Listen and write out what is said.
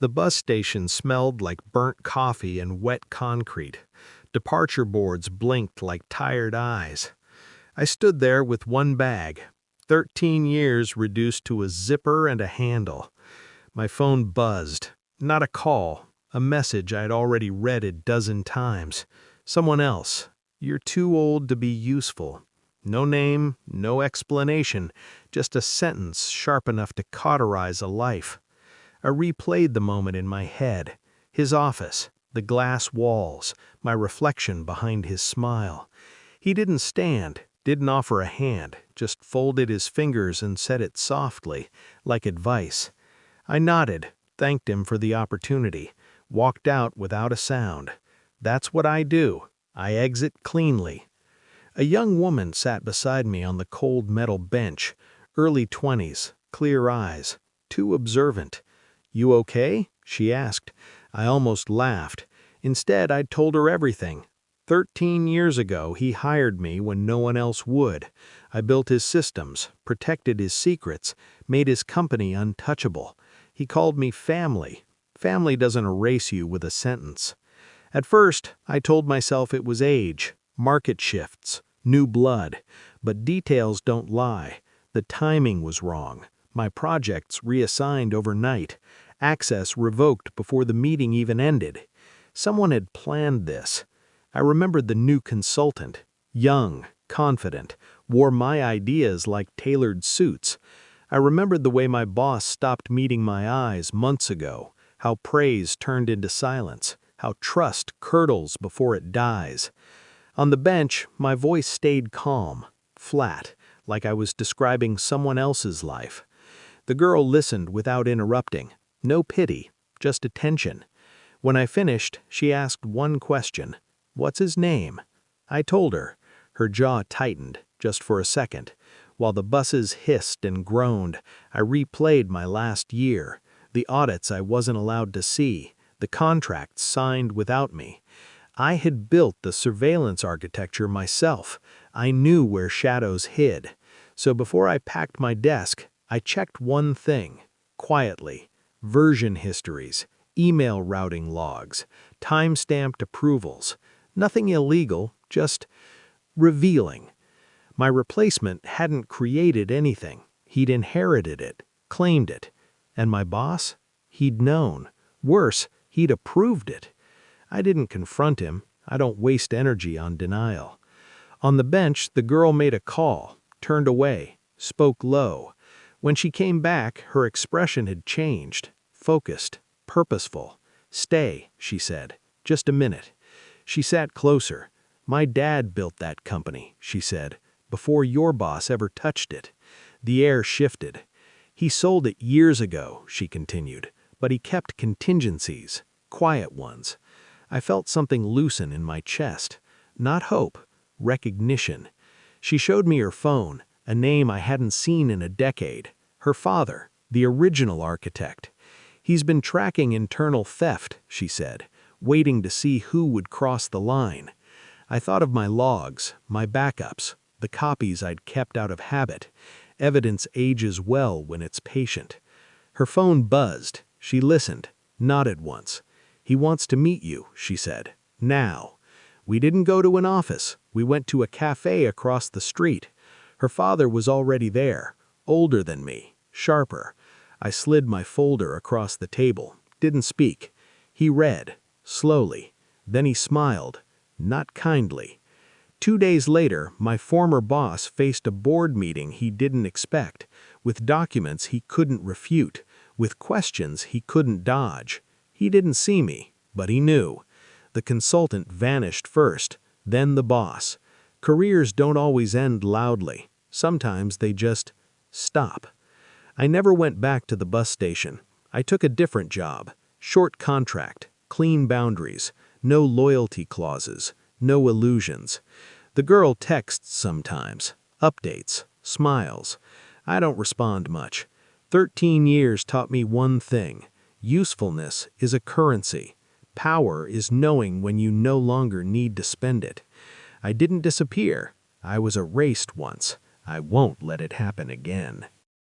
The bus station smelled like burnt coffee and wet concrete. Departure boards blinked like tired eyes. I stood there with one bag, 13 years reduced to a zipper and a handle. My phone buzzed. Not a call, a message I'd already read a dozen times. Someone else. You're too old to be useful. No name, no explanation, just a sentence sharp enough to cauterize a life. I replayed the moment in my head. His office, the glass walls, my reflection behind his smile. He didn't stand, didn't offer a hand, just folded his fingers and said it softly, like advice. I nodded, thanked him for the opportunity, walked out without a sound. That's what I do. I exit cleanly. A young woman sat beside me on the cold metal bench, early 20s, clear eyes, too observant. "You okay?" she asked. I almost laughed. Instead, I'd told her everything. 13 years ago, he hired me when no one else would. I built his systems, protected his secrets, made his company untouchable. He called me family. Family doesn't erase you with a sentence. At first, I told myself it was age, market shifts, new blood. But details don't lie. The timing was wrong. My projects reassigned overnight. Access revoked before the meeting even ended. Someone had planned this. I remembered the new consultant, young, confident, wore my ideas like tailored suits. I remembered the way my boss stopped meeting my eyes months ago, how praise turned into silence, how trust curdles before it dies. On the bench, my voice stayed calm, flat, like I was describing someone else's life. The girl listened without interrupting. No pity, just attention. When I finished, she asked one question. "What's his name?" I told her. Her jaw tightened, just for a second. While the buses hissed and groaned, I replayed my last year, the audits I wasn't allowed to see, the contracts signed without me. I had built the surveillance architecture myself. I knew where shadows hid. So before I packed my desk, I checked one thing, quietly. Version histories, email routing logs, time-stamped approvals. Nothing illegal, just revealing. My replacement hadn't created anything. He'd inherited it, claimed it. And my boss? He'd known. Worse, he'd approved it. I didn't confront him. I don't waste energy on denial. On the bench, the girl made a call, turned away, spoke low. When she came back, her expression had changed, focused, purposeful. "Stay," she said. "Just a minute." She sat closer. "My dad built that company," she said, "before your boss ever touched it." The air shifted. "He sold it years ago," she continued, "but he kept contingencies, quiet ones." I felt something loosen in my chest. Not hope, recognition. She showed me her phone, a name I hadn't seen in a decade. Her father, the original architect. "He's been tracking internal theft," she said, "waiting to see who would cross the line." I thought of my logs, my backups, the copies I'd kept out of habit. Evidence ages well when it's patient. Her phone buzzed. She listened, nodded once. "He wants to meet you," she said. "Now." We didn't go to an office. We went to a cafe across the street. Her father was already there, older than me, sharper. I slid my folder across the table, didn't speak. He read, slowly. Then he smiled, not kindly. 2 days later, my former boss faced a board meeting he didn't expect, with documents he couldn't refute, with questions he couldn't dodge. He didn't see me, but he knew. The consultant vanished first, then the boss. Careers don't always end loudly. Sometimes they just stop. I never went back to the bus station. I took a different job. Short contract, clean boundaries, no loyalty clauses, no illusions. The girl texts sometimes, updates, smiles. I don't respond much. 13 years taught me one thing. Usefulness is a currency. Power is knowing when you no longer need to spend it. I didn't disappear. I was erased once. I won't let it happen again.